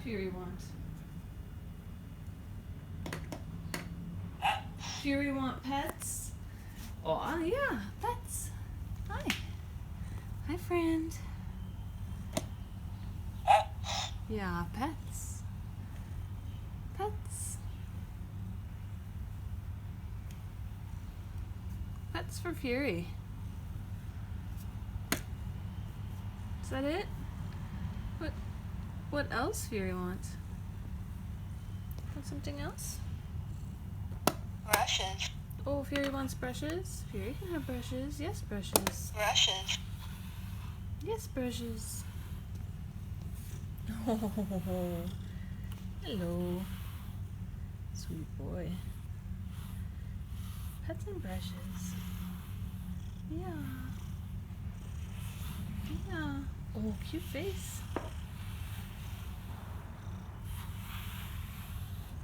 Fury want? Fury want pets? Oh, yeah, pets. Hi. Hi, friend. Yeah, pets. Pets. Pets for Fury. Is that it? What else Fury wants? Want something else? Brushes. Oh, Fury wants brushes. Fury can have brushes. Yes, brushes. Brushes. Yes, brushes. Oh, hello. Sweet boy. Pets and brushes. Yeah. Yeah. Oh, cute face.